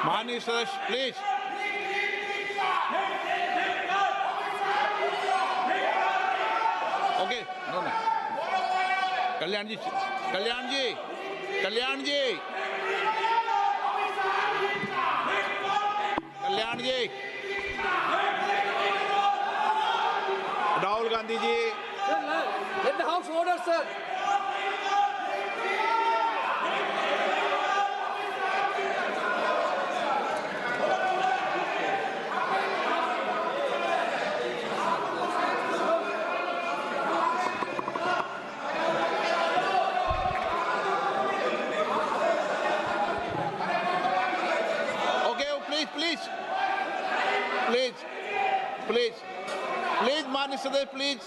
माननीय सदस्य please. Okay, no no. Kalyan ji, Kalyan ji, Kalyan ji, Kalyan ji, Rahul Gandhi ji. Let the House order, sir. Please please please please माननीय सदस्य please.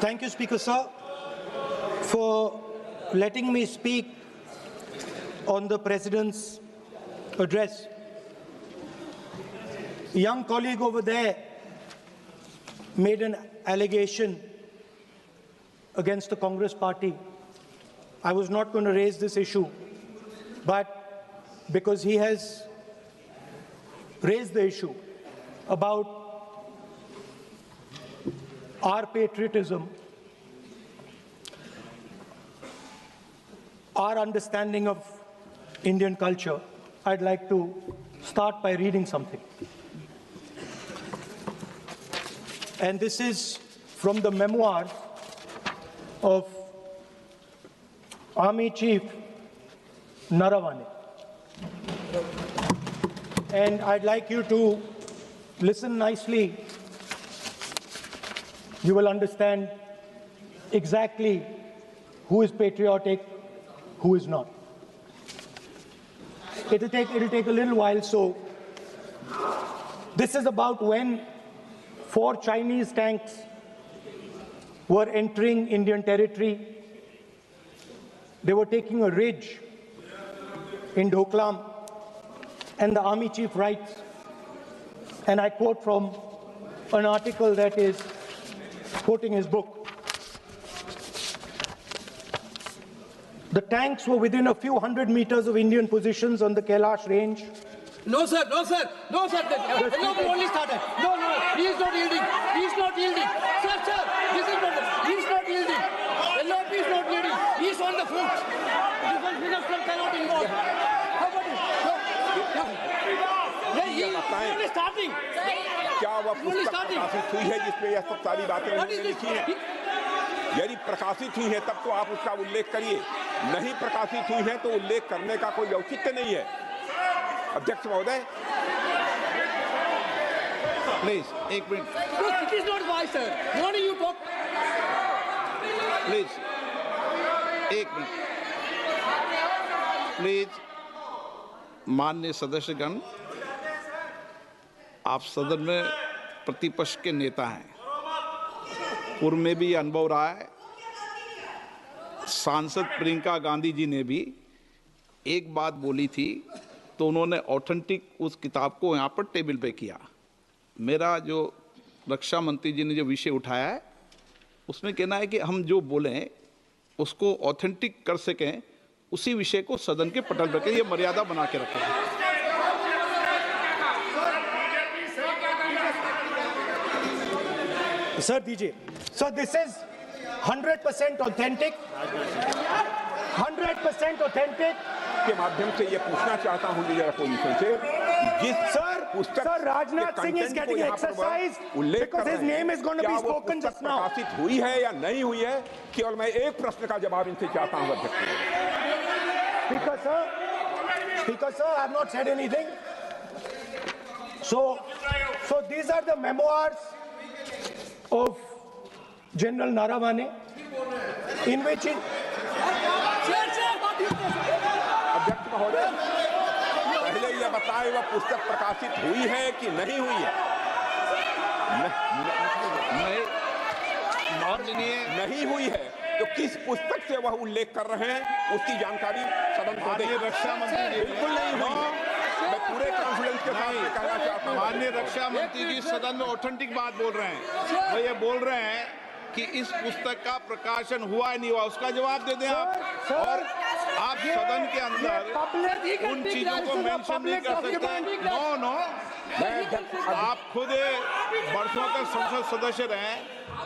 Thank you, Speaker Sir, for letting me speak on the President's address. A young colleague over there made an allegation against the Congress party. I was not going to raise this issue, but because he has raised the issue about our patriotism, our understanding of Indian culture, I'd like to start by reading something. And this is from the memoirs of Army Chief Naravane. And I'd like you to listen nicely. You will understand exactly who is patriotic, who is not. It'll take a little while, so this is about when 4 Chinese tanks were entering Indian territory. They were taking a ridge in Doklam, and the Army Chief writes, and I quote from an article that is quoting his book. The tanks were within a few hundred meters of Indian positions on the Kailash range. No, sir, no, sir, no, sir. The only started. No, no, he is not yielding. He is not yielding. Sir, sir, this is not. He is not yielding. LOP is not yielding. He is on the foot. Defense minister cannot involve. How about it? No. He is only starting. क्या वह पुस्तक प्रकाशित हुई है जिसमें यह सब सारी बातें उन्होंने लिखी हैं? यदि प्रकाशित हुई है तब तो आप उसका उल्लेख करिए, नहीं प्रकाशित हुई है तो उल्लेख करने का कोई औचित्य नहीं है। अध्यक्ष महोदय, प्लीज एक minute. It is not wise, sir. Morning you talk. Please एक मिनट। प्लीज माननीय सदस्यगण, आप सदन में प्रतिपक्ष के नेता हैं, पूर्व में भी अनुभव रहा है। सांसद प्रियंका गांधी जी ने भी एक बात बोली थी तो उन्होंने ऑथेंटिक उस किताब को यहाँ पर टेबल पे किया। मेरा जो रक्षा मंत्री जी ने जो विषय उठाया है उसमें कहना है कि हम जो बोलें उसको ऑथेंटिक कर सकें, उसी विषय को सदन के पटल पर ये मर्यादा बना के रखें। Sir, DJ. So this is 100% authentic. 100% authentic. के माध्यम से ये पूछना चाहता हूं लीडर अपोजिशन से, जिस पुस्तक Sir, Rajnath Singh is getting exercised because his name is going to be spoken just now. प्रकाशित हुई है या नहीं हुई है, केवल मैं एक प्रश्न का जवाब इनसे चाहता हूं अध्यक्ष। Speaker sir, I have not said anything. So these are the memoirs of General Naravane, in which अध्यक्ष महोदय, पहले यह बताएं वह पुस्तक प्रकाशित हुई है कि नहीं हुई है? नहीं हुई है तो किस पुस्तक से वह उल्लेख कर रहे हैं उसकी जानकारी सदन को दें। रक्षा मंत्री बिल्कुल नहीं हुई है। मैं पूरे कॉन्फिडेंस के साथ माननीय रक्षा मंत्री जी सदन में ऑथेंटिक बात बोल रहे हैं। वो ये बोल रहे हैं कि इस पुस्तक का प्रकाशन हुआ नहीं हुआ, उसका जवाब दे दें आप। और आप सदन के अंदर उन चीजों को मेंशन नहीं कर सकते। नो, आप खुद वर्षों तक संसद सदस्य रहे,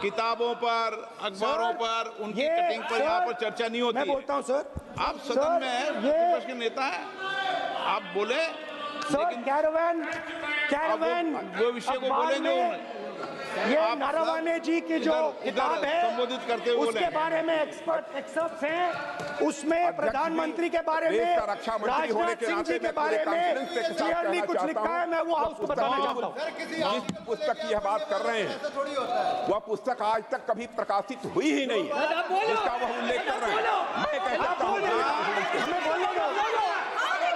किताबों पर, अखबारों पर, उनकी कटिंग पर यहाँ पर चर्चा नहीं होती। मैं बोलता हूँ सर, आप सदन में विपक्ष के नेता हैं, आप बोले, लेकिन कैरावैन वो विषय को बोले जो ये नारावाने जी की जो किताब है संबोधित करते हुए उसके बारे में एक्सपर्ट्स हैं, उसमें प्रधानमंत्री के बारे में, राजनाथ सिंह जी के बारे में क्लियरली कुछ लिखा है। मैं वो हाउस को बताना चाहता हूँ। जिस पुस्तक की यह बात कर रहे हैं वह पुस्तक आज तक कभी प्रकाशित हुई ही नहीं है, जिसका वह उल्लेख कर रहे हैं। मैं कह सकता हूँ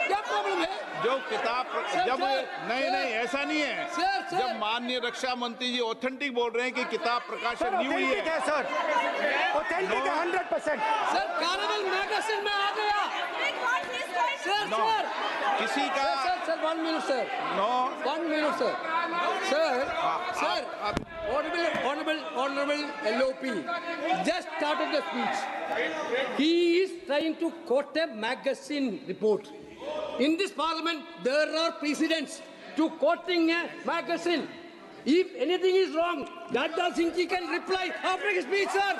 क्या प्रॉब्लम है? जो किताब जब नहीं ऐसा नहीं है। जब माननीय रक्षा मंत्री जी ऑथेंटिक बोल रहे हैं कि किताब प्रकाशन नहीं हुई है सर, ऑथेंटिक है 100%। सर कैरावैन मैगजीन में आ गया। सर किसी का sir 1 minute sir, 1 minute sir, Honorable LOP just started the speech. He is trying to quote a magazine report. In this parliament, there are precedents to quoting a magazine. If anything is wrong, Dada Singh ji can reply after his speech, sir.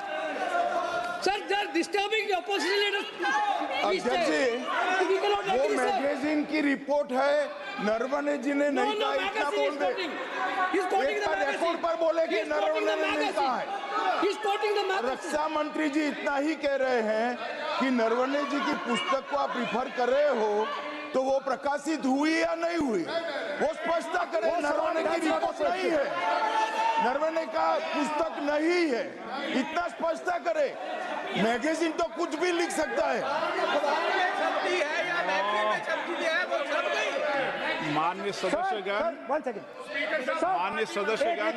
Sir, they are disturbing the opposition leaders. अध्यक्ष जी, वो magazine की report है, नरवणे जी ने नहीं कहा, इतना बोल दे। Record पर बोले कि नरवणे ने नहीं कहा है। रक्षा मंत्री जी इतना ही कह रहे हैं कि नरवणे जी की पुस्तक को आप रिफर कर रहे हो तो वो प्रकाशित हुई या नहीं हुई, वो स्पष्टता करें। नरवणे की रिपोर्ट नहीं है, नरवणे का पुस्तक नहीं है, इतना स्पष्टता करे। मैगजीन तो कुछ भी लिख सकता है। माननीय सदस्यगण, माननीय सदस्यगण,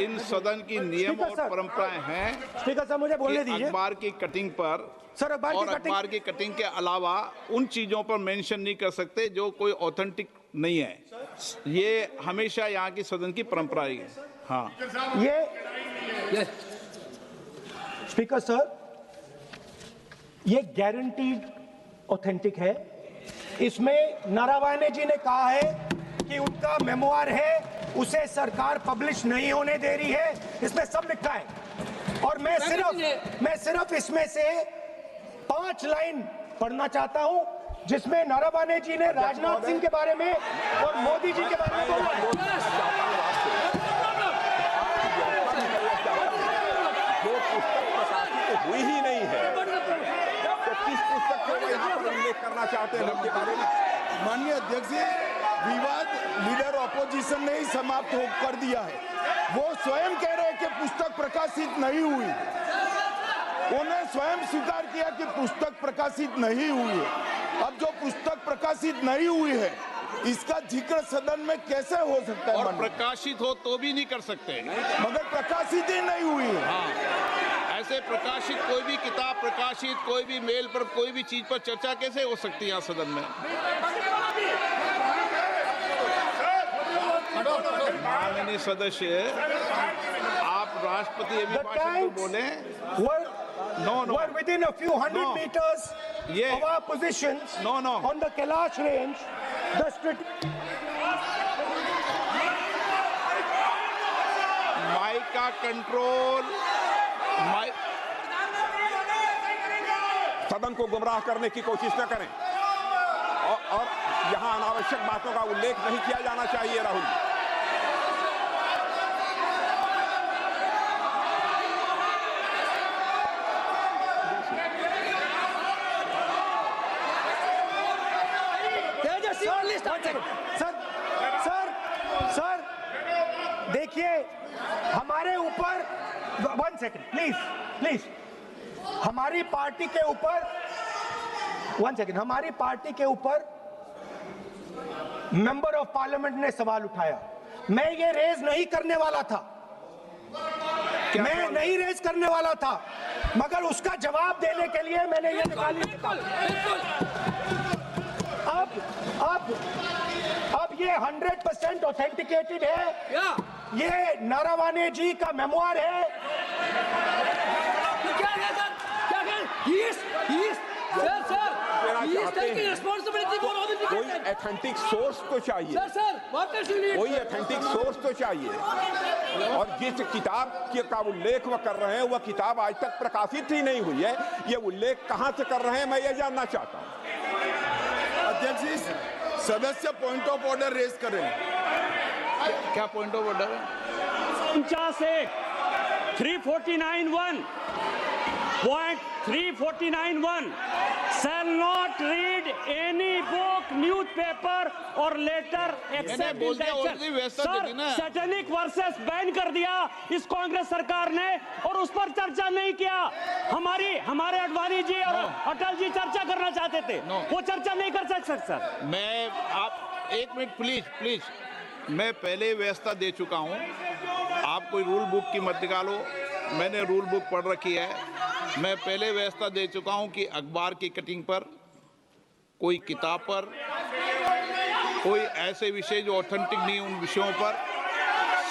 इन सदन की नियम और परंपराएं हैं। स्पीकर साहब मुझे बोलने दीजिए। अखबार की कटिंग पर सर, अखबार की कटिंग के अलावा उन चीजों पर मेंशन नहीं कर सकते जो कोई ऑथेंटिक नहीं है। ये हमेशा यहाँ की सदन की परंपरा है। हाँ, ये स्पीकर सर, ये गारंटीड ऑथेंटिक है। इसमें नारावाने जी ने कहा है कि उनका मेमोआर है, उसे सरकार पब्लिश नहीं होने दे रही है, इसमें सब लिखा है। और मैं सिर्फ इसमें से 5 लाइन पढ़ना चाहता हूं जिसमें नारावाने जी ने राजनाथ सिंह के बारे में और मोदी जी के बारे में बोला है। जो पुस्तक प्रकाशित हुई ही नहीं है तो किस पुस्तक को वो यहाँ पर उल्लेख करना चाहते हैं उनके बारे में? माननीय अध्यक्ष जी, विवाद लीडर ऑपोजिशन ने ही समाप्त कर दिया है। वो स्वयं कह रहे हैं कि पुस्तक प्रकाशित नहीं हुई, उन्होंने स्वयं स्वीकार किया कि पुस्तक प्रकाशित नहीं हुई है। अब जो पुस्तक प्रकाशित नहीं हुई है इसका जिक्र सदन में कैसे हो सकता है? और प्रकाशित हो तो भी नहीं कर सकते, मगर प्रकाशित ही नहीं हुई है। हाँ, ऐसे प्रकाशित कोई भी किताब प्रकाशित, कोई भी मेल पर, कोई भी चीज पर चर्चा कैसे हो सकती है यहाँ सदन में? माननीय सदस्य, आप राष्ट्रपति अभिभाषण को बोले। Were within a few hundred meters of our positions on the Kailash range. Mike का कंट्रोल, सदन को गुमराह करने की कोशिश न करें और यहाँ अनावश्यक बातों का उल्लेख नहीं किया जाना चाहिए। राहुल, सर देखिए, हमारे ऊपर 1 सेकंड प्लीज, हमारी पार्टी के ऊपर 1 सेकंड, हमारी पार्टी के ऊपर मेंबर ऑफ पार्लियामेंट ने सवाल उठाया। मैं ये रेज नहीं करने वाला था, मैं नहीं रेज करने वाला था, मगर उसका जवाब देने के लिए मैंने ये निकाली। अब ये 100% ऑथेंटिकेटेड है। ये नारावाने जी का मेमोयर है। क्या है सर? क्या है? He is taking responsibility for all the कोई defense. ऑथेंटिक सोर्स तो चाहिए, Sir, what does he need? कोई ऑथेंटिक सोर्स तो चाहिए। और जिस किताब का उल्लेख वह कर रहे हैं वह किताब आज तक प्रकाशित ही नहीं हुई है। ये उल्लेख कहां से कर रहे हैं मैं ये जानना चाहता हूं। अध्यक्ष जी, सदस्य पॉइंट ऑफ ऑर्डर रेज करें। क्या पॉइंट ऑफ ऑर्डर है? 349(1) shall not read any book, newspaper or letter except बोल in दिया, action. already व्यवस्था दे दी ना। सैटेनिक वर्सेस बैन कर दिया इस कांग्रेस सरकार ने और उस पर चर्चा नहीं किया। हमारे अडवाणी जी और अटल जी चर्चा करना चाहते थे, वो चर्चा नहीं कर सकते सर। मैं आप एक मिनट प्लीज मैं पहले व्यवस्था दे चुका हूं। आप कोई रूल बुक की मत निकालो, मैंने रूल बुक पढ़ रखी है। मैं पहले व्यवस्था दे चुका हूं कि अखबार की कटिंग पर, कोई किताब पर, कोई ऐसे विषय जो ऑथेंटिक नहीं उन विषयों पर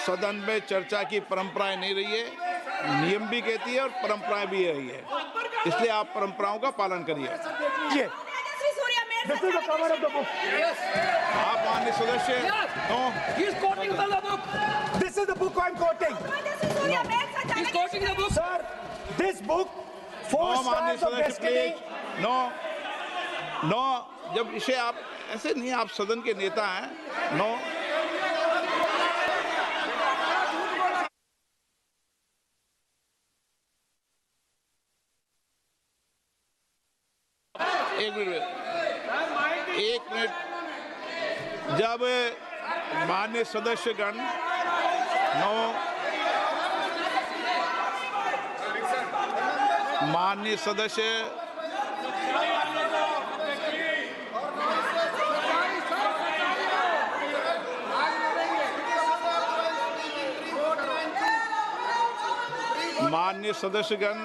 सदन में चर्चा की परंपराएं नहीं रही है। नियम भी कहती है और परंपराएं भी रही है, इसलिए आप परंपराओं का पालन करिए। This is the cover of the book. आप माननीय सदस्य no, He is quoting from the book. This is the book I'm quoting. He is quoting the book. Sir, this book, Four no माननीय Stars of सदस्य Destiny. Please no. जब इसे आप ऐसे नहीं, आप सदन के नेता हैं। नो, एक मिनट जब माननीय सदस्यगण माननीय सदस्य माननीय सदस्यगण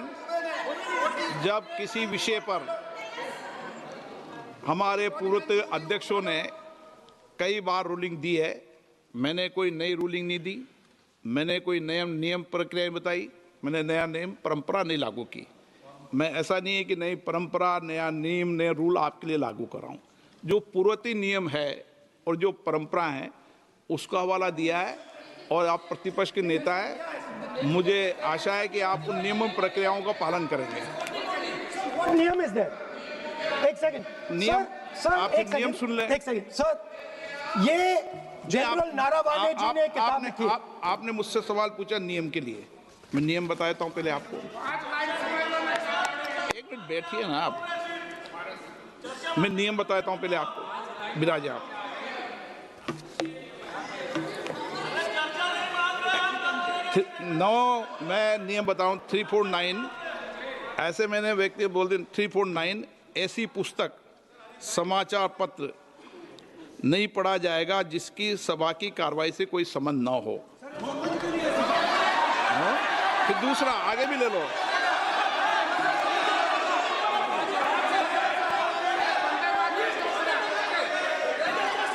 जब किसी विषय पर हमारे पूर्व अध्यक्षों ने कई बार रूलिंग दी है, मैंने कोई नई रूलिंग नहीं दी, मैंने कोई नियम प्रक्रिया बताई, मैंने नया नियम परंपरा नहीं लागू की। मैं ऐसा नहीं है कि नई परंपरा, नया नियम, नया रूल आपके लिए लागू कर रहा हूँ। जो पूर्ववर्ती नियम है और जो परंपरा है उसका हवाला दिया है, और आप प्रतिपक्ष के नेता हैं, मुझे आशा है कि आप उन नियम प्रक्रियाओं का पालन करेंगे। नियम इज देयर। एक सेकंड नियम, सर, आप एक नियम सेकंड, सुन लें। एक सेकंड सर, ये जनरल नारावाने जी ने किताब लिखी। आपने मुझसे सवाल पूछा नियम के लिए, मैं नियम बताता हूं पहले आपको। एक मिनट बैठिए ना आप, मैं नियम बताता हूं पहले आपको। विराजे आप। मैं नियम बताऊं 349, ऐसे मैंने व्यक्ति बोल दी 349, ऐसी पुस्तक, समाचार पत्र नहीं पढ़ा जाएगा जिसकी सभा की कार्रवाई से कोई संबंध ना हो। फिर दूसरा आगे भी ले लो,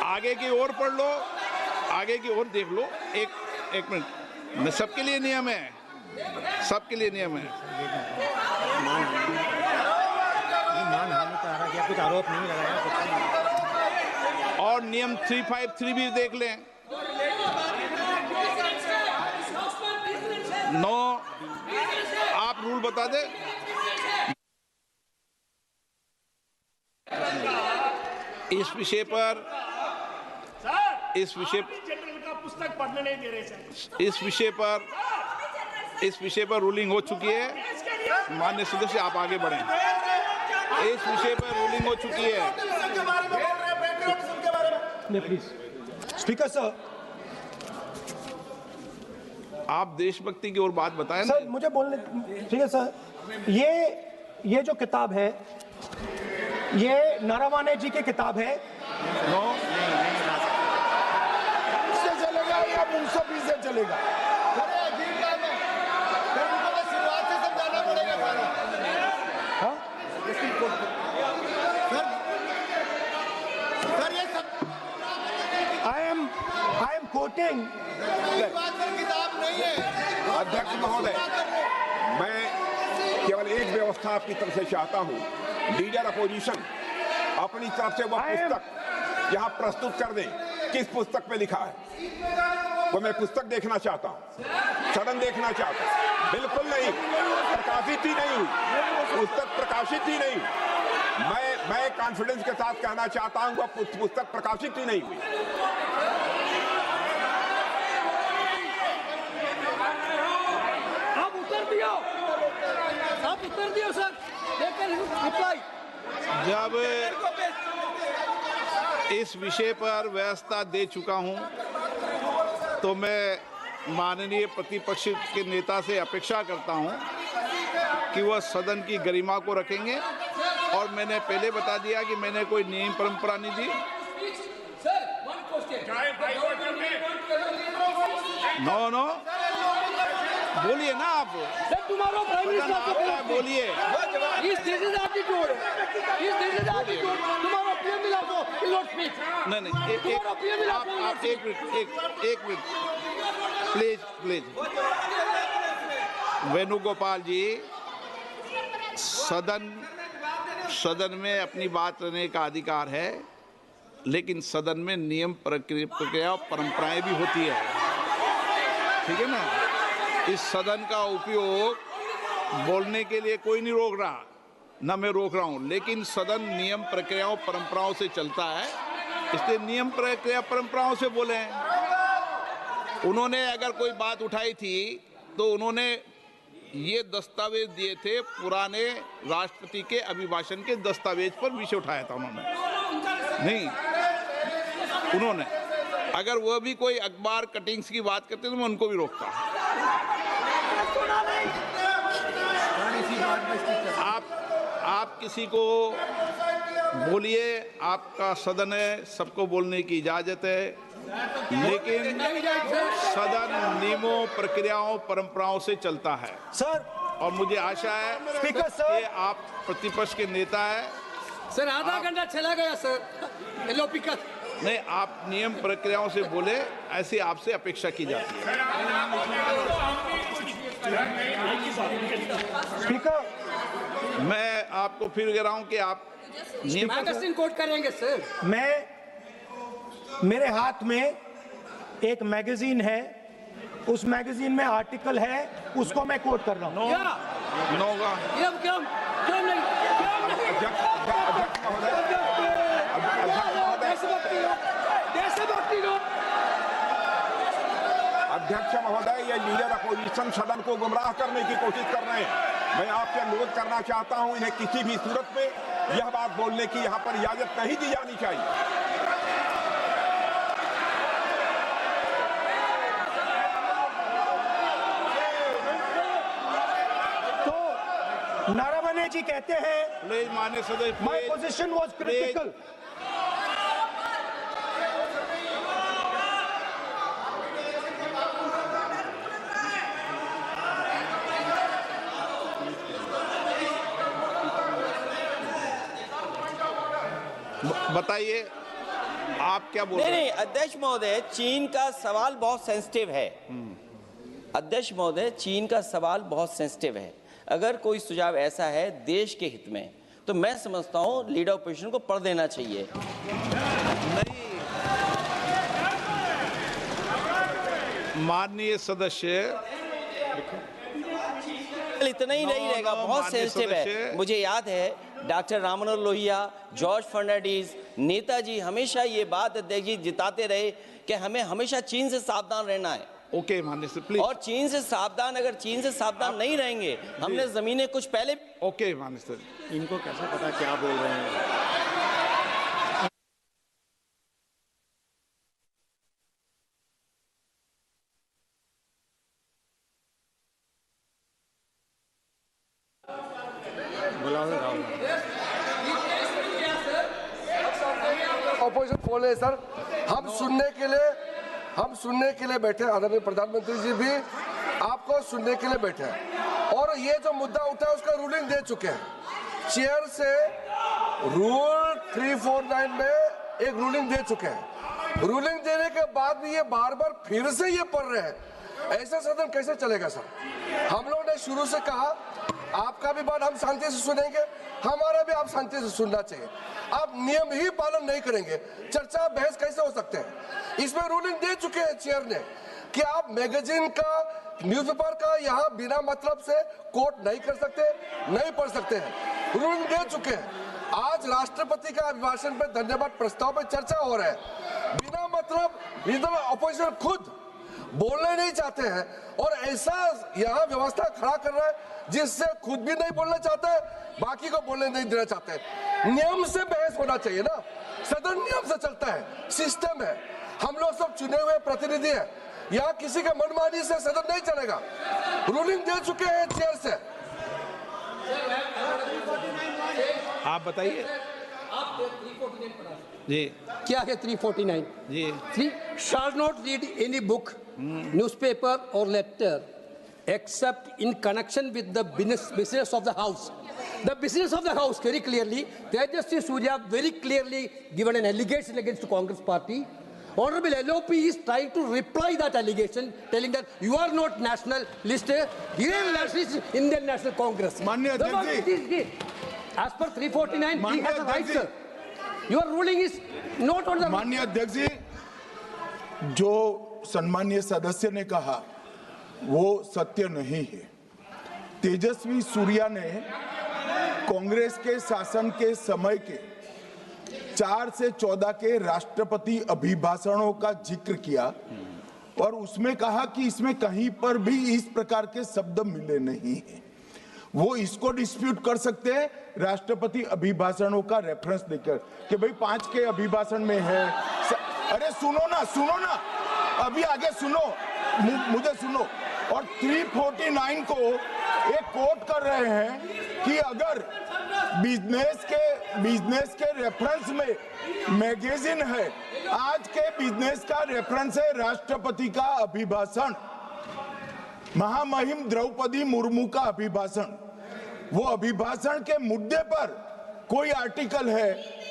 आगे की ओर पढ़ लो, आगे की ओर देख लो। एक मिनट, मैं सबके लिए नियम है, सबके लिए नियम है। कुछ आरोप नहीं लगाया। और नियम 353 भी देख लें। नो, आप रूल बता दे। इस विषय पर पुस्तक पढ़ने नहीं दे रहे सर। इस विषय पर रूलिंग हो चुकी है। माननीय सदस्य आप आगे बढ़ें। इस विषय पर रूलिंग हो चुकी है। प्लीज स्पीकर सर, आप देशभक्ति की ओर बात बताएं ना। सर मुझे बोलने, ठीक है सर। ये जो किताब है, ये नारावाने जी की किताब है। नो, से चलेगा या मुंसफी से चलेगा? शुरुआत से समझाना पड़ेगा सारा। I quoting. अध्यक्ष महोदय, मैं केवल एक व्यवस्था आपकी तरफ से चाहता हूं, लीडर अपोजिशन अपनी तरफ से वह पुस्तक यहाँ प्रस्तुत कर दें। किस पुस्तक पे लिखा है वो मैं पुस्तक देखना चाहता हूँ, सदन देखना चाहता हूँ। बिल्कुल नहीं, प्रकाशित ही नहीं हुई पुस्तक, प्रकाशित ही नहीं। मैं कॉन्फिडेंस के साथ कहना चाहता हूँ वह पुस्तक प्रकाशित ही नहीं हुई। आप उत्तर दियो सर, रिप्लाई। जब इस विषय पर व्यवस्था दे चुका हूं तो मैं माननीय प्रतिपक्ष के नेता से अपेक्षा करता हूं कि वह सदन की गरिमा को रखेंगे, और मैंने पहले बता दिया कि मैंने कोई नियम परंपरा नहीं दी। नो बोलिए ना आप, तुम्हारा प्राइम मिनिस्टर बोलिए। तुम्हारा पीएम मिला तो नहीं आप एक मिनट प्लीज। वेणुगोपाल जी, सदन में अपनी बात करने का अधिकार है, लेकिन सदन में नियम प्रक्रिया और परंपराएं भी होती है, ठीक है ना। इस सदन का उपयोग बोलने के लिए कोई नहीं रोक रहा, ना मैं रोक रहा हूं, लेकिन सदन नियम प्रक्रियाओं परंपराओं से चलता है, इसलिए नियम प्रक्रिया परंपराओं से बोले। उन्होंने अगर कोई बात उठाई थी तो उन्होंने ये दस्तावेज दिए थे, पुराने राष्ट्रपति के अभिभाषण के दस्तावेज पर विषय उठाया था उन्होंने अगर वह भी कोई अखबार कटिंग्स की बात करते तो मैं उनको भी रोकता। आप किसी को बोलिए, आपका सदन है, सबको बोलने की इजाजत है, लेकिन सदन नियमों प्रक्रियाओं परंपराओं से चलता है सर। और मुझे आशा है स्पीकर सर, कि आप प्रतिपक्ष के नेता है सर। आधा घंटा चला गया सर, नहीं, आप नियम प्रक्रियाओं से बोले, ऐसी आपसे अपेक्षा की जाती है। स्पीकर, मैं आपको फिर कह रहा हूं कि आप मैगजीन कोट करेंगे सर। मेरे हाथ में एक मैगजीन है, उस मैगजीन में आर्टिकल है, उसको मैं कोट कर रहा हूं। अध्यक्ष महोदय, ये लीडर अपोजिशन सदन को गुमराह करने की कोशिश कर रहे हैं। मैं आपसे अनुरोध करना चाहता हूं, इन्हें किसी भी सूरत में यह बात बोलने की यहां पर इजाजत नहीं दी जानी चाहिए। तो नारावने जी कहते हैं, प्लीज माननीय सदस्य, माय पोजीशन वाज क्रिटिकल। बताइए आप क्या बोल रहे हैं? नहीं, अध्यक्ष महोदय, चीन का सवाल बहुत सेंसिटिव है। अध्यक्ष महोदय, चीन का सवाल बहुत सेंसिटिव है। अगर कोई सुझाव ऐसा है देश के हित में, तो मैं समझता हूं लीडर ऑपोजिशन को पढ़ देना चाहिए। नहीं, माननीय सदस्य, इतना ही नहीं रहेगा, बहुत सेंसिटिव है। मुझे याद है डॉक्टर राम मनोहर लोहिया, जॉर्ज फर्नांडिस, नेताजी हमेशा ये बात अध्यक्ष जी जिताते रहे कि हमें हमेशा चीन से सावधान रहना है। ओके माननीय सर, प्लीज। और चीन से सावधान, अगर चीन से सावधान नहीं रहेंगे, हमने जमीनें कुछ पहले। ओके माननीय सर, इनको कैसे पता क्या बोल रहे हैं? ऑपोजिशन बोल रहे सर, हम सुनने के लिए बैठे, आदरणीय प्रधानमंत्री जी भी आपको सुनने के लिए बैठे हैं, और ये जो मुद्दा उठा है उसका रूलिंग दे चुके हैं। चेयर से रूल 349 में एक रूलिंग दे चुके हैं। रूलिंग देने के बाद भी ये बार बार फिर से ये पढ़ रहे हैं। ऐसा सदन कैसे चलेगा सर? हम लोगों ने शुरू से कहा आपका भी बात हम शांति से सुनेंगे, हमारा भी आप शांति से सुनना चाहिए। आप नियम ही पालन नहीं करेंगे, चर्चा बहस कैसे हो सकते हैं? इसमें रूलिंग दे चुके हैं चेयर ने कि आप मैगजीन का, न्यूज़पेपर का यहाँ बिना मतलब से कोट नहीं कर सकते, नहीं पढ़ सकते हैं। रूलिंग दे चुके हैं। आज राष्ट्रपति का अभिभाषण पे धन्यवाद प्रस्ताव पे चर्चा हो रहा है। बिना मतलब लीडर अपोजिशन खुद बोलना नहीं चाहते हैं और ऐसा यहाँ व्यवस्था खड़ा कर रहा है जिससे खुद भी नहीं बोलना चाहता है, बाकी को बोलने नहीं देना चाहते हैं। नियम से बहस होना चाहिए ना, सदन नियम से चलता है, सिस्टम है। हम लोग सब चुने हुए प्रतिनिधि हैं, यहाँ किसी के मनमानी से सदन नहीं चलेगा। रूलिंग दे चुके हैं चेयर से। आप बताइए जी, क्या है 349? जी 3 shall not read any book, newspaper or letter except in connection with the business of the house. The business of the house, very clearly, Tejasvi Surya very clearly given an allegation against the Congress party. Honorable LOP is trying to reply that allegation, telling that you are not national list, Indian national, Indian National Congress. माननीय अध्यक्ष जी, as per 349, he has a right, sir. Your ruling is not on the. माननीय अध्यक्ष जी, जो सम्मानीय सदस्य ने कहा वो सत्य नहीं है। तेजस्वी सूर्या ने कांग्रेस के शासन के समय के 4 से 14 के राष्ट्रपति अभिभाषणों का जिक्र किया और उसमें कहा कि इसमें कहीं पर भी इस प्रकार के शब्द मिले नहीं हैं। वो इसको डिस्प्यूट कर सकते हैं राष्ट्रपति अभिभाषणों का रेफरेंस देकर कि भाई 5 के अभिभाषण में है। अरे सुनो ना, अभी आगे सुनो, मुझे सुनो। और 349 को एक कोट कर रहे हैं कि अगर बिजनेस के रेफरेंस में मैगजीन है, आज के बिजनेस का रेफरेंस है राष्ट्रपति का अभिभाषण, महामहिम द्रौपदी मुर्मू का अभिभाषण। वो अभिभाषण के मुद्दे पर कोई आर्टिकल है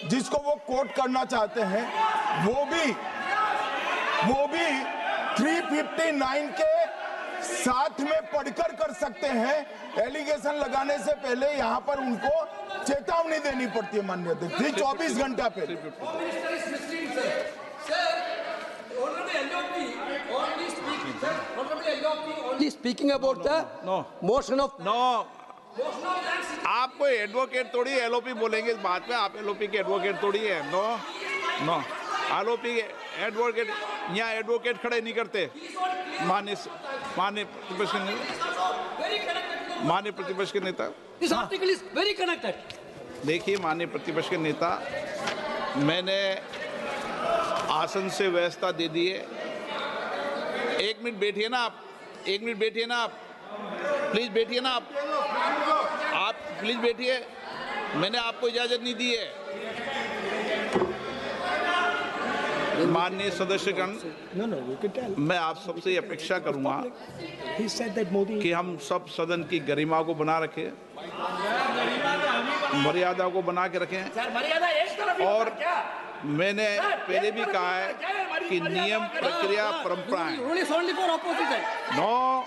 जिसको वो कोट करना चाहते हैं, वो भी 359 के साथ में पढ़कर कर सकते हैं। एलिगेशन लगाने से पहले यहाँ पर उनको चेतावनी देनी पड़ती है माननीय अध्यक्ष जी, 24 घंटा पहले। Only speaking about the motion of. No, आप कोई एडवोकेट थोड़ी एलओपी बोलेंगे इस बात में, आप एलओपी के एडवोकेट थोड़ी है। नो एलओपी के एडवोकेट यहाँ एडवोकेट खड़े नहीं करते। माननीय प्रतिपक्ष के नेता, This article is very connected. देखिए माननीय प्रतिपक्ष के नेता, मैंने आसन से व्यवस्था दे दी है। 1 मिनट बैठिए ना आप, 1 मिनट बैठिए ना आप, प्लीज बैठिए ना आप प्लीज बैठिए। मैंने आपको इजाजत नहीं दी है। माननीय सदस्यगण, मैं आप सबसे अपेक्षा करूंगा कि हम सब सदन की गरिमा को बना रखें, मर्यादा को बना के रखें। और मैंने पहले भी कहा है कि नियम, प्रक्रिया, परंपराएं, नो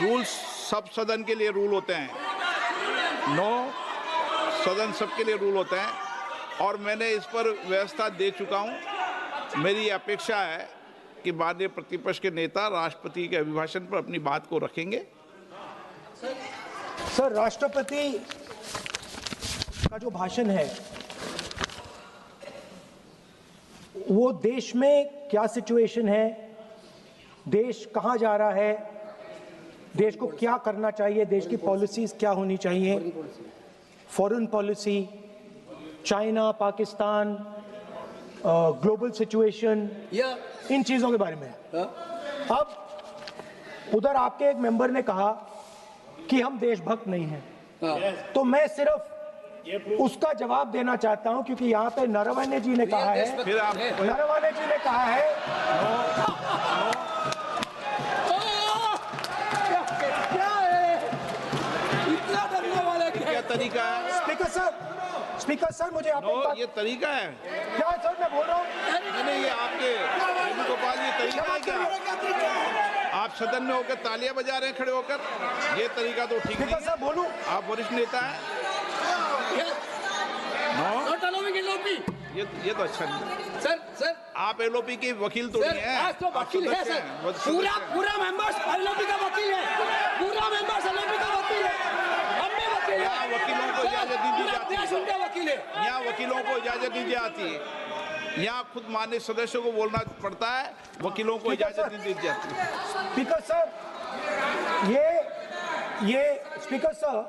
रूल्स सब सदन के लिए रूल होते हैं, नो सदन सबके लिए रूल होते हैं। और मैंने इस पर व्यवस्था दे चुका हूं। मेरी अपेक्षा है कि माननीय प्रतिपक्ष के नेता राष्ट्रपति के अभिभाषण पर अपनी बात को रखेंगे। सर, राष्ट्रपति का जो भाषण है वो देश में क्या सिचुएशन है, देश कहां जा रहा है, देश को क्या करना चाहिए, देश की पॉलिसीज क्या होनी चाहिए, foreign policy, China, Pakistan, global situation, इन चीजों के बारे में। अब उधर आपके एक मेंबर ने कहा कि हम देशभक्त नहीं हैं, तो मैं सिर्फ उसका जवाब देना चाहता हूं क्योंकि यहाँ पे नरवणे जी ने कहा है, नरवणे जी ने कहा है क्या तरीका है? स्पीकर सर, मुझे आप ये तरीका है क्या सर, मैं बोल रहा हूँ नहीं, ये आपके आप सदन में होकर तालियां बजा रहे हैं खड़े होकर, ये तरीका तो ठीक नहीं स्पीकर साहब बोलूं? है। आप वरिष्ठ नेता हैं। Not allowing LOP. ये तो अच्छा नहीं है। सर आप एलओपी के वकील तो नहीं है, आज तो आप वकील है सदस्य सर, हैं, सदस्य हैं। पूरा मेंबर्स LOP का वकील है, पूरा मेंबर्स LOP का वकील है, हम भी वकील हैं। यहाँ वकीलों को इजाजत नहीं दी पूरा जाती देश उनका वकील है। यहाँ वकीलों को इजाजत नहीं दी जाती है। यहाँ खुद माननीय सदस्यों को बोलना पड़ता है, वकीलों को इजाजत नहीं दी जाती। स्पीकर साहब, ये स्पीकर साहब,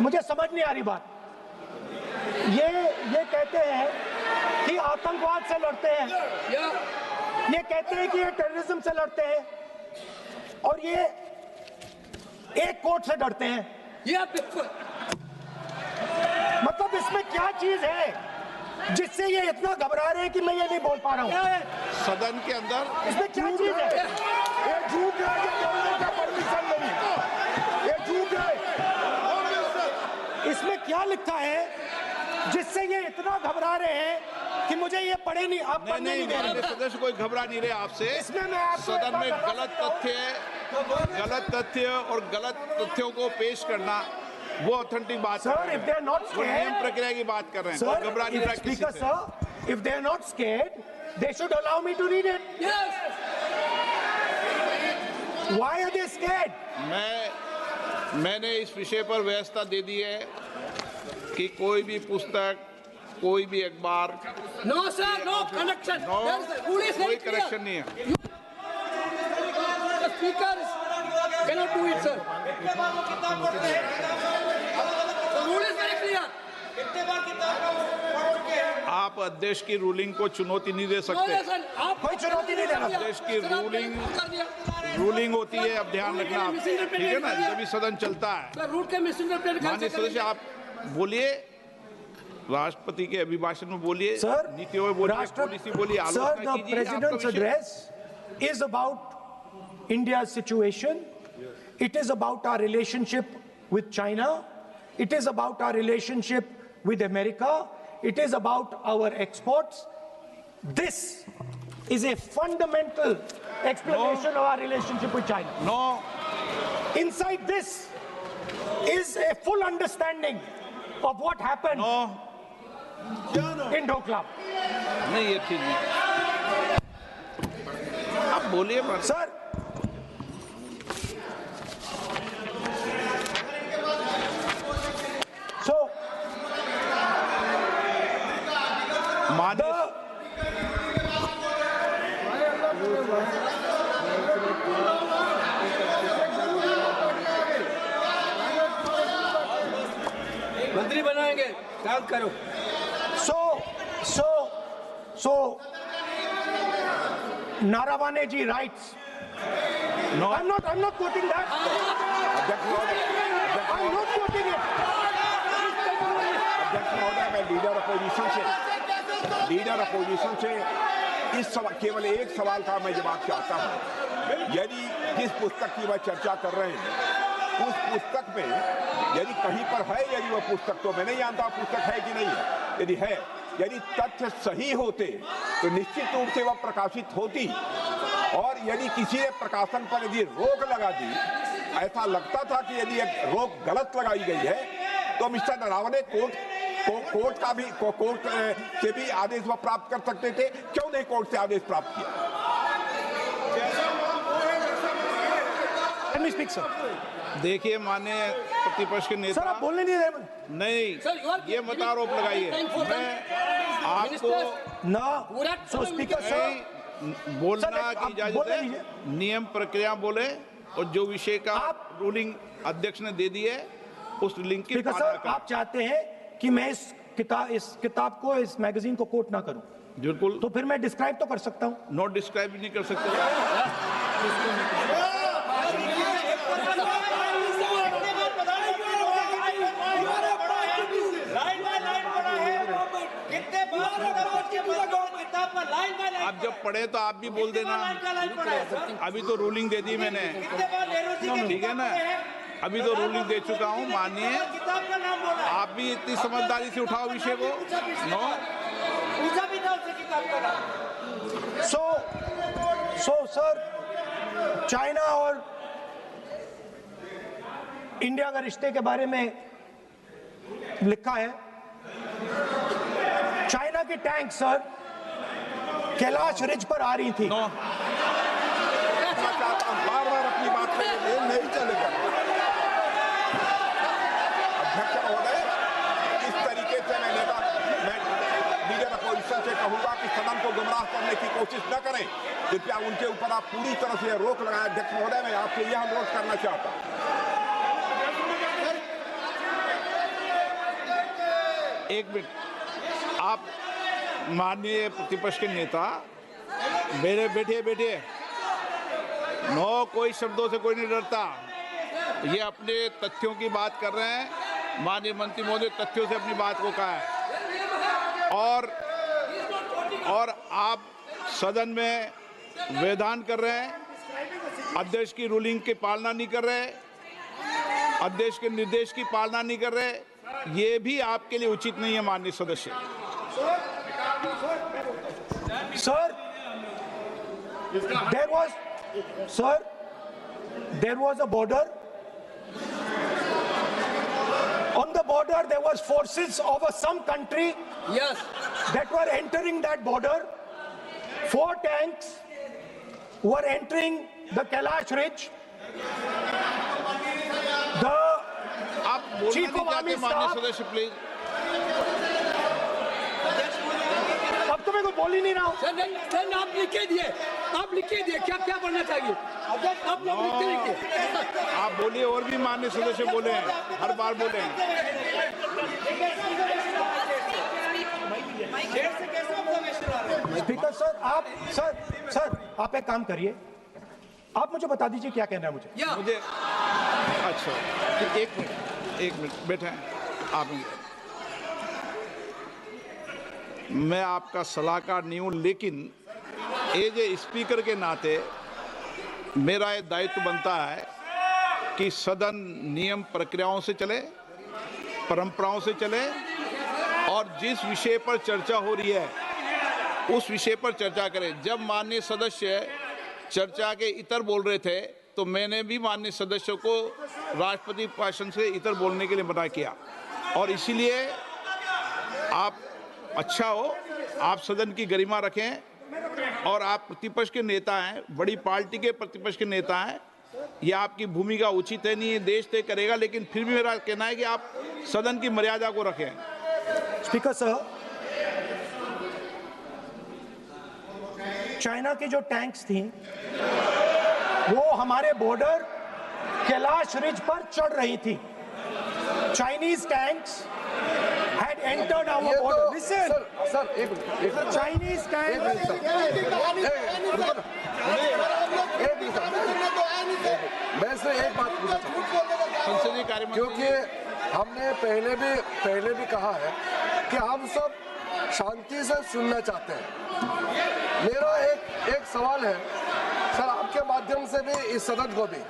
मुझे समझ नहीं आ रही बात। ये कहते हैं कि आतंकवाद से लड़ते हैं, ये कहते हैं कि ये टेररिज्म से लड़ते हैं, और ये एक कोर्ट से डरते हैं। ये बिल्कुल, मतलब इसमें क्या चीज है जिससे ये इतना घबरा रहे हैं कि मैं ये नहीं बोल पा रहा हूँ? सदन के अंदर इसमें क्या चीज है? ये झूठ है, ये बोलने का परमिशन नहीं है, ये झूठ है। इसमें क्या लिखा है जिससे ये इतना घबरा रहे हैं कि मुझे ये पढ़े नहीं, आप पढ़ने नहीं दे रहे? माननीय सदस्य कोई घबरा नहीं रहे आपसे। इसमें मैं आपको एक सदन में बात बता गलत सकता हूं। तथ्य और गलत तथ्यों को पेश करना वो ऑथेंटिक बात Sir, if they are not वो नियम scared, प्रक्रिया की बात कर रहे हैं। sir, कोई घबरा नहीं रहा किसी Speaker से। sir, if they are not scared, they should allow me to read it. yes. Why are they scared? मैंने इस विषय पर व्यवस्था दे दी है कि कोई भी पुस्तक, कोई भी अखबार, No sir, no connection. No, There's- rule is very कोई clear. करेक्शन नहीं है। The speaker cannot do it, sir. The rule is very clear. आप अध्यक्ष की रूलिंग को चुनौती नहीं दे No, सकते। yes, sir. आप कोई चुनौती नहीं देना। देश की सर, आपने रूलिंग कर दिया। रूलिंग होती है, अब ध्यान रखना आप, ठीक है ना, जब भी सदन चलता है। सर, रूट के मिसइंटरप्रेट माननीय सदस्य आप बोलिए, राष्ट्रपति के अभिभाषण में बोलिए, Sir, नीतियों में बोलिए, पॉलिसी बोलिए, Sir, आलोचना the कीजिए। आपका President's विषय- address is about India's situation. It is about our relationship with China. It is about our relationship with America. It is about our exports. This is a fundamental explanation of our relationship with China. No, Inside this is a full understanding of what happened no, in Doklam. नहीं ये ठीक नहीं। आप बोलिए बस। Sir, so माननीय मंत्री बनाएंगे, काम करो। So, Naravane ji writes. No. I'm not quoting that. अध्यक्ष महोदय, I'm not quoting it. अध्यक्ष महोदय, मैं लीडर अपोजिशन से इस केवल एक सवाल का मैं जवाब चाहता हूं। यदि जिस पुस्तक की वह चर्चा कर रहे हैं उस पुस्तक में यदि कहीं पर है, यदि वह पुस्तक, तो मैं नहीं जानता पुस्तक है कि नहीं है, यदि है, यदि तथ्य सही होते तो निश्चित रूप से वह प्रकाशित होती, और यदि किसी ने प्रकाशन पर यदि रोक लगा दी, ऐसा लगता था कि यदि एक रोक गलत लगाई गई है, तो मिस्टर नरावने कोर्ट से भी आदेश वह प्राप्त कर सकते थे। क्यों नहीं कोर्ट से आदेश प्राप्त किया? Let me speak, sir. देखिए माननीय प्रतिपक्ष के Sir, नेता, आप बोलने नहीं दे रहे। नहीं Sir, you are ये मत आरोप लगाइए। मैं आपको No. So, Speaker, sir. नहीं बोलना Sir, की आप इजाजत बोलने है, दीजिए। नियम प्रक्रिया बोले, और जो विषय का आप- रूलिंग अध्यक्ष ने दे दी है उस लिंक की स्पीकर पालना सर, करें। आप चाहते हैं कि मैं इस किताब को, इस मैगजीन को कोट ना करूं, बिल्कुल, तो फिर मैं डिस्क्राइब तो कर सकता हूं। नोट डिस्क्राइब नहीं कर सकते। आप जब पढ़े तो आप भी बोल देना। अभी तो रूलिंग दे दी मैंने, ठीक है ना, अभी तो रूलिंग दे चुका हूँ। मानिए आप भी इतनी समझदारी से उठाओ विषय को। नो, So, sir, चाइना और इंडिया का रिश्ते के बारे में लिखा है। चाइना की टैंक सर कैलाश रिज पर आ रही थी। बार-बार अपनी बात पे नहीं चलेगा। अध्यक्ष महोदय, इस तरीके से मैं लीडर अपोजिशन से कहूंगा कि सदन को गुमराह करने की कोशिश न करें। कृपया उनके ऊपर आप पूरी तरह से रोक लगाएं। अध्यक्ष महोदय, मैं आपसे यह अनुरोध करना चाहता हूं। एक मिनट, आप माननीय प्रतिपक्ष के नेता मेरे बैठिए। नो, कोई शब्दों से कोई नहीं डरता। ये अपने तथ्यों की बात कर रहे हैं। माननीय मंत्री महोदय तथ्यों से अपनी बात को कहा है और आप सदन में वेदान कर रहे हैं, अध्यक्ष की रूलिंग की पालना नहीं कर रहे, अध्यक्ष के निर्देश की पालना नहीं कर रहे। ये भी आपके लिए उचित नहीं है माननीय सदस्य। Sir, there was a border. On the border, there was forces of some country that were entering that border. 4 tanks were entering the Kailash Ridge. The Chief of Army Staff, सदस्य प्लीज। अब तो मैं कोई बोल ही नहीं रहा हूं। Sir आप लिख के दिए, क्या बनना चाहिए? आप लोग लिखिए। आप बोलिए, और भी माननीय सदस्य बोले हैं, हर बार बोले हैं। स्पीकर सर, आप एक काम करिए, आप मुझे बता दीजिए क्या कहना है मुझे। अच्छा, एक मिनट बैठे आप। मैं आपका सलाहकार नहीं हूं, लेकिन एज ए स्पीकर के नाते मेरा ये दायित्व बनता है कि सदन नियम प्रक्रियाओं से चले, परंपराओं से चले और जिस विषय पर चर्चा हो रही है उस विषय पर चर्चा करें। जब माननीय सदस्य चर्चा के इतर बोल रहे थे तो मैंने भी माननीय सदस्यों को राष्ट्रपति भाषण से इतर बोलने के लिए मना किया, और इसीलिए आप अच्छा हो, आप सदन की गरिमा रखें और आप प्रतिपक्ष के नेता हैं, बड़ी पार्टी के प्रतिपक्ष के नेता हैं। ये आपकी भूमिका उचित है, नहीं ये देश तय करेगा, लेकिन फिर भी मेरा कहना है कि आप सदन की मर्यादा को रखें। स्पीकर सर, चाइना की जो टैंक्स थी वो हमारे बॉर्डर कैलाश रिज पर चढ़ रही थी। Chinese tanks had entered our border. Listen, sir एक Chinese tanks. मैं से एक बात पूछना चाहता हूं, संसदीय कार्य मंत्री, क्योंकि हमने पहले भी कहा है कि हम सब शांति से सुनना चाहते हैं। मेरा एक सवाल है सर, आपके माध्यम से भी इस सदन को भी,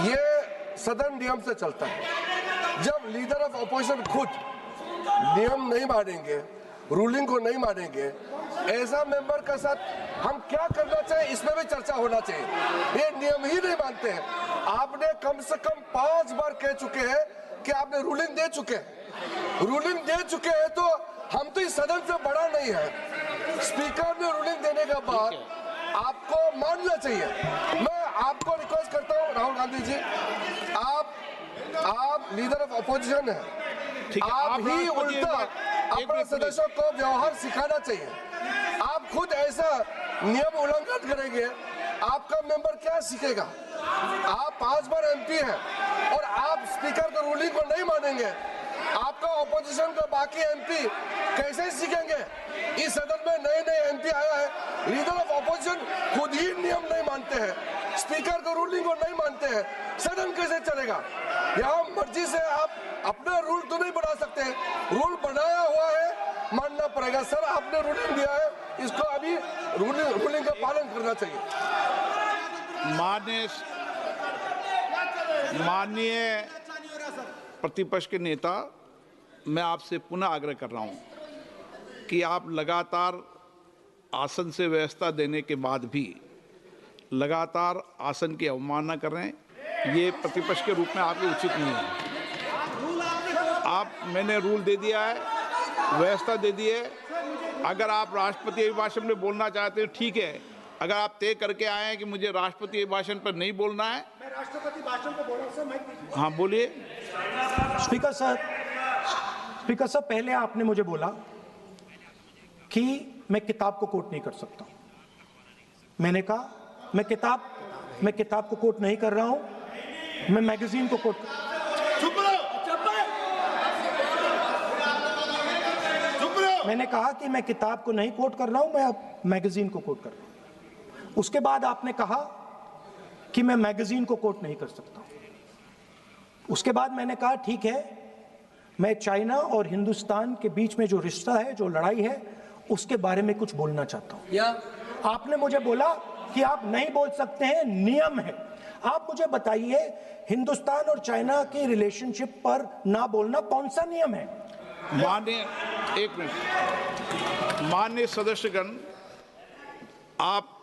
ये सदन नियम से चलता है। जब लीडर ऑफ अपोजिशन खुद नियम नहीं मानेंगे, रूलिंग को नहीं मानेंगे, ऐसा मेंबर के साथ हम क्या करना चाहिए, इसमें भी चर्चा होना चाहिए। ये नियम ही नहीं मानते हैं। आपने कम से कम 5 बार कह चुके हैं कि आपने रूलिंग दे चुके हैं, तो हम तो इस सदन से बड़ा नहीं है। स्पीकर ने रूलिंग देने के बाद आपको मानना चाहिए। मैं आपको रिक्वेस्ट करता हूँ राहुल गांधी जी, आप लीडर ऑफ अपोजिशन है, आप ही उल्टा अपने सदस्यों को व्यवहार सिखाना चाहिए। आप खुद ऐसा नियम उल्लंघन करेंगे, आपका मेंबर क्या सीखेगा? आप 5 बार एमपी हैं और आप स्पीकर के रूलिंग को नहीं मानेंगे, आपका ऑपोजिशन का बाकी एमपी कैसे सीखेंगे? इस सदन में नए एमपी आया है, लीडर ऑफ ऑपोजिशन खुद ही नियम नहीं मानते हैं, स्पीकर का रूलिंग को नहीं मानते हैं, सदन कैसे चलेगा? यहाँ मर्जी से आप अपना रूल तो नहीं बना सकते, रूल बनाया हुआ है, मानना पड़ेगा। सर, आपने रूलिंग दिया है, इसको अभी रूलिंग का पालन करना चाहिए। माननीय प्रतिपक्ष के नेता, मैं आपसे पुनः आग्रह कर रहा हूं कि आप लगातार आसन से व्यवस्था देने के बाद भी लगातार आसन की अवमानना कर रहे हैं। ये प्रतिपक्ष के रूप में आपके उचित नहीं है। मैंने रूल दे दिया है, व्यवस्था दे दी है। अगर आप राष्ट्रपति अभिभाषण में बोलना चाहते हैं ठीक है। अगर आप तय करके आए हैं कि मुझे राष्ट्रपति अभिभाषण पर नहीं बोलना है, मैं राष्ट्रपति भाषण पे बोल रहा हूं सर। मैं हाँ बोलिए। स्पीकर सर, पहले आपने मुझे बोला कि मैं किताब को कोट नहीं कर सकता। मैंने कहा मैं किताब को कोट नहीं कर रहा हूं, मैं मैगजीन को कोट। मैंने कहा कि मैं किताब को नहीं कोट कर रहा हूं, मैं अब मैगजीन को कोट कर रहा हूं। उसके बाद आपने कहा कि मैं मैगजीन को कोट नहीं कर सकता। उसके बाद मैंने कहा ठीक है, मैं चाइना और हिंदुस्तान के बीच में जो रिश्ता है, जो लड़ाई है, उसके बारे में कुछ बोलना चाहता हूं। आपने मुझे बोला कि आप नहीं बोल सकते हैं, नियम है। आप मुझे बताइए, हिंदुस्तान और चाइना की रिलेशनशिप पर ना बोलना कौन सा नियम है? माननीय सदस्यगण, आप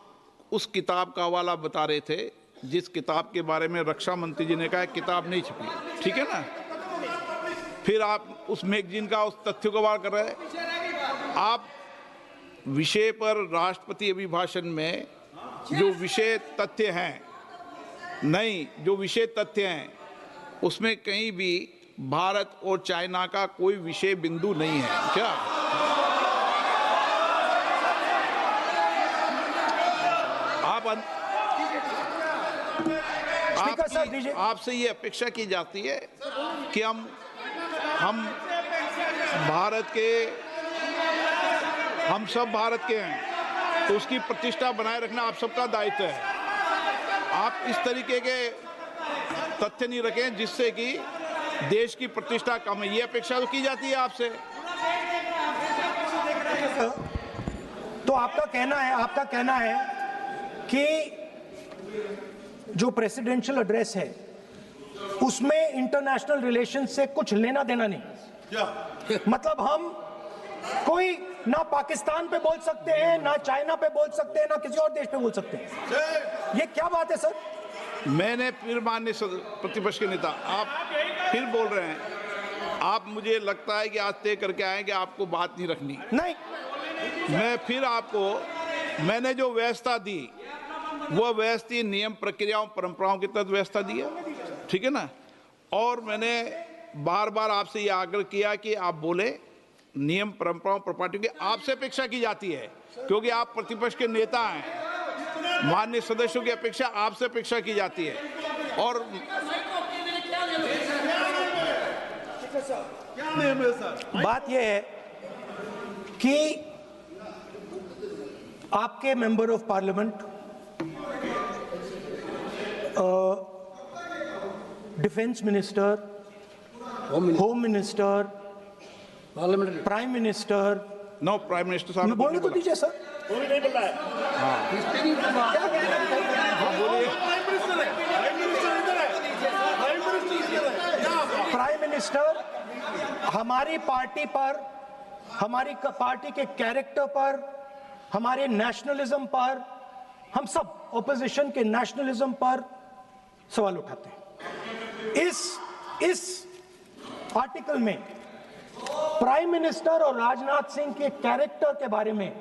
उस किताब का हवाला बता रहे थे जिस किताब के बारे में रक्षा मंत्री जी ने कहा किताब नहीं छपी, ठीक है ना। फिर आप उस मैगजीन का उस तथ्य को वार कर रहे हैं। आप विषय पर राष्ट्रपति अभिभाषण में जो विषय तथ्य हैं, नहीं, जो विषय तथ्य हैं उसमें कहीं भी भारत और चाइना का कोई विषय बिंदु नहीं है क्या? आपसे ये अपेक्षा की जाती है कि हम सब भारत के हैं, तो उसकी प्रतिष्ठा बनाए रखना आप सबका दायित्व है। आप इस तरीके के तथ्य नहीं रखें जिससे कि देश की प्रतिष्ठा कम है, ये अपेक्षा तो की जाती है आपसे। तो आपका कहना है कि जो प्रेसिडेंशियल एड्रेस है उसमें इंटरनेशनल रिलेशन से कुछ लेना देना नहीं। मतलब हम कोई ना पाकिस्तान पे बोल सकते हैं, ना चाइना पे बोल सकते हैं, ना किसी और देश पे बोल सकते हैं। ये क्या बात है सर? मैंने फिर माननीय प्रतिपक्ष के नेता, आप फिर बोल रहे हैं। आप, मुझे लगता है कि आज तय करके आए कि आपको बात नहीं रखनी। नहीं, मैं फिर आपको, मैंने जो व्यवस्था दी वो व्यवस्था नियम, प्रक्रियाओं, परंपराओं के तहत व्यवस्था दी है, ठीक है ना। और मैंने बार बार आपसे ये आग्रह किया कि आप बोले, नियम, परंपराओं, प्रॉपर्टी की आपसे अपेक्षा की जाती है क्योंकि आप प्रतिपक्ष के नेता हैं। माननीय सदस्यों की अपेक्षा आपसे अपेक्षा की जाती है। और बात यह है कि आपके member of parliament, defence minister, home minister, prime minister, no, prime minister साहब बोलने तो दीजिए सर। प्राइम मिनिस्टर हमारी पार्टी पर, हमारी पार्टी के कैरेक्टर पर, हमारे नेशनलिज्म पर, हम सब ऑपोजिशन के नेशनलिज्म पर सवाल उठाते हैं। इस आर्टिकल में प्राइम मिनिस्टर और राजनाथ सिंह के कैरेक्टर के बारे में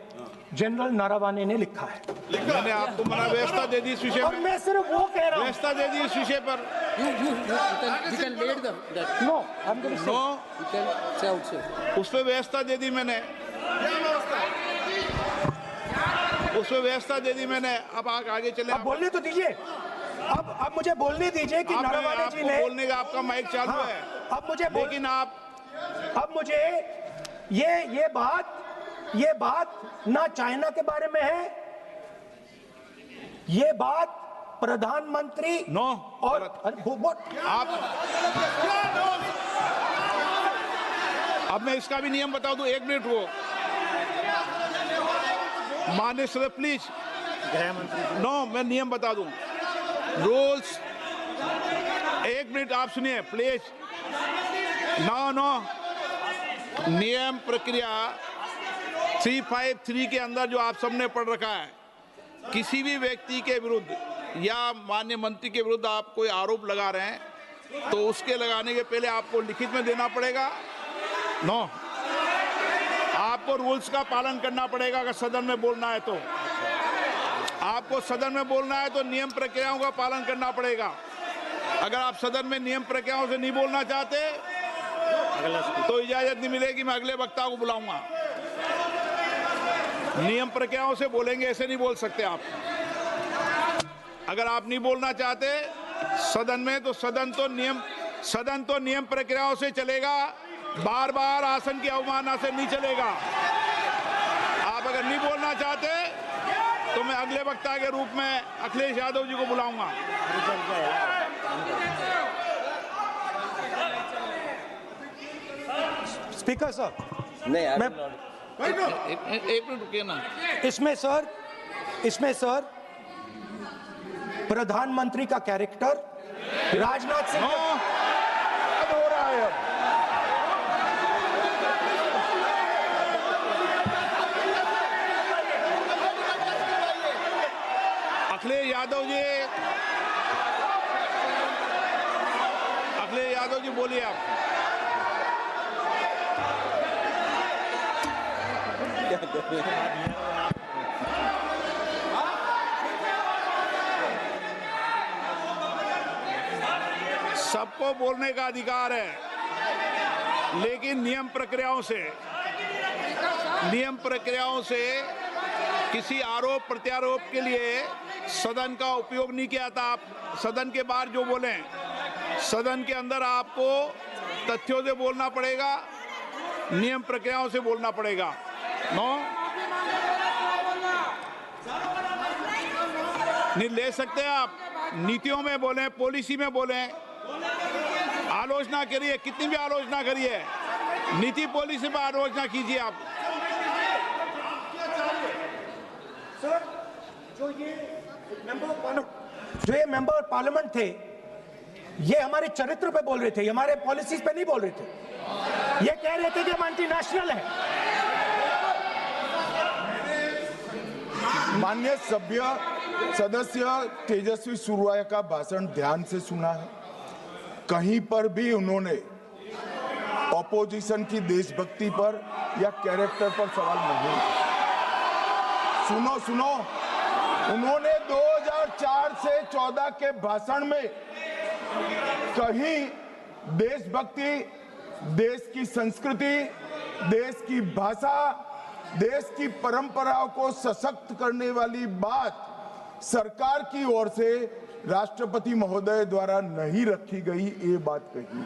जनरल नारावाने ने लिखा है। मैंने आपको मना व्यवस्था दे दी इस विषय और पर। मैं सिर्फ वो कह रहा हूं, व्यवस्था दे दी इस विषय पर। उस पर व्यवस्था दे दी मैंने, उस पर व्यवस्था दे दी मैंने। अब आगे चले। अब बोलने तो दीजिए। अब मुझे बोलने दीजिए कि नारावाने जी ने, बोलने का आपका माइक चालू है। अब मुझे, लेकिन अब मुझे ये बात ना चाइना के बारे में है, ये बात प्रधानमंत्री नो और आप, अब मैं इसका भी नियम बता दूं, 1 मिनट वो माननीय सर प्लीज, नो, मैं नियम बता दूं, रूल्स, 1 मिनट आप सुनिए प्लीज। नो, नियम प्रक्रिया 353 के अंदर जो आप सबने पढ़ रखा है, किसी भी व्यक्ति के विरुद्ध या माननीय मंत्री के विरुद्ध आप कोई आरोप लगा रहे हैं तो उसके लगाने के पहले आपको लिखित में देना पड़ेगा। नो, आपको रूल्स का पालन करना पड़ेगा। अगर सदन में बोलना है तो आपको सदन में बोलना है तो नियम प्रक्रियाओं का पालन करना पड़ेगा। अगर आप सदन में नियम प्रक्रियाओं से नहीं बोलना चाहते तो इजाजत नहीं मिलेगी, मैं अगले वक्ता को बुलाऊंगा। नियम प्रक्रियाओं से बोलेंगे, ऐसे नहीं बोल सकते आप। अगर आप नहीं बोलना चाहते सदन में तो सदन तो नियम प्रक्रियाओं से चलेगा, बार बार आसन की अवमानना से नहीं चलेगा। आप अगर नहीं बोलना चाहते तो मैं अगले वक्ता के रूप में अखिलेश यादव जी को बुलाऊंगा। स्पीकर सर, नहीं मैं एक मिनट रुकिए ना। इसमें सर प्रधानमंत्री का कैरेक्टर राजनाथ सिंह हो रहा है। अखिलेश यादव जी बोलिए आप। सबको बोलने का अधिकार है, लेकिन नियम प्रक्रियाओं से किसी आरोप प्रत्यारोप के लिए सदन का उपयोग नहीं किया था। आप सदन के बाहर जो बोलें, सदन के अंदर आपको तथ्यों से बोलना पड़ेगा, नियम प्रक्रियाओं से बोलना पड़ेगा। नो, नहीं ले सकते आप। नीतियों में बोलें, पॉलिसी में बोलें, आलोचना करिए, कितनी भी आलोचना करिए, नीति पॉलिसी पर आलोचना कीजिए आप। सर, जो ये मेंबर पार्लियामेंट थे, ये हमारे चरित्र पे बोल रहे थे, हमारे पॉलिसीज पे नहीं बोल रहे थे। ये कह रहे थे कि हम एंटी नेशनल है। माननीय सदस्य तेजस्वी सूर्या का भाषण ध्यान से सुना है। कहीं पर भी उन्होंने ऑपोजिशन की देशभक्ति पर या कैरेक्टर पर सवाल नहीं। सुनो, उन्होंने 2004 से 14 के भाषण में कहीं देशभक्ति, देश की संस्कृति, देश की भाषा, देश की परंपराओं को सशक्त करने वाली बात सरकार की ओर से राष्ट्रपति महोदय द्वारा नहीं रखी गई, ये बात कही।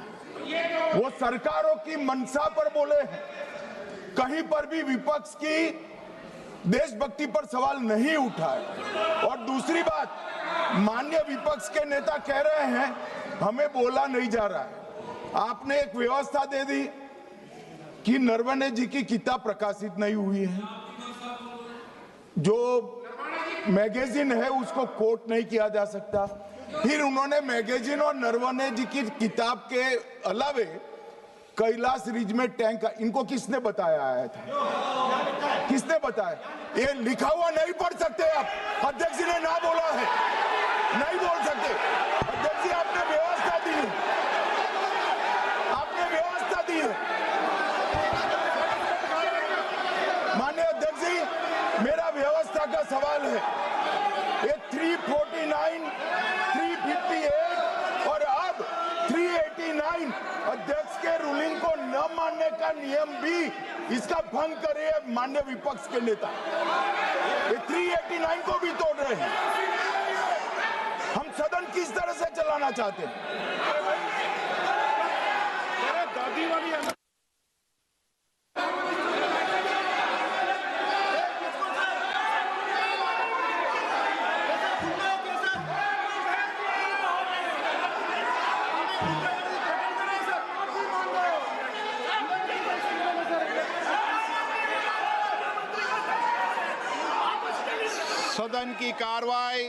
वो सरकारों की मंशा पर बोले हैं। कहीं पर भी विपक्ष की देशभक्ति पर सवाल नहीं उठाए। और दूसरी बात, माननीय विपक्ष के नेता कह रहे हैं हमें बोला नहीं जा रहा है। आपने एक व्यवस्था दे दी कि नरवणे जी की किताब प्रकाशित नहीं हुई है, जो मैगजीन है उसको कोट नहीं किया जा सकता। फिर उन्होंने मैगजीन और नरवणे जी की किताब के अलावे कैलाश रिज में टैंक, इनको किसने बताया आया था? किसने बताया? ये लिखा हुआ नहीं पढ़ सकते आप। अध्यक्ष जी ने ना बोला है, नहीं बोल सकते। अध्यक्ष जी आपने व्यवस्था दी है, आपने व्यवस्था दी है। माननीय अध्यक्ष जी, मेरा व्यवस्था का सवाल है। ये 349, 358 और अब 389 अध्यक्ष के रूलिंग को न मानने का नियम भी इसका भंग करे माननीय विपक्ष के नेता। ये 389 को भी तोड़ रहे हैं। हम सदन किस तरह से चलाना चाहते हैं? दादी वाली सदन की कार्रवाई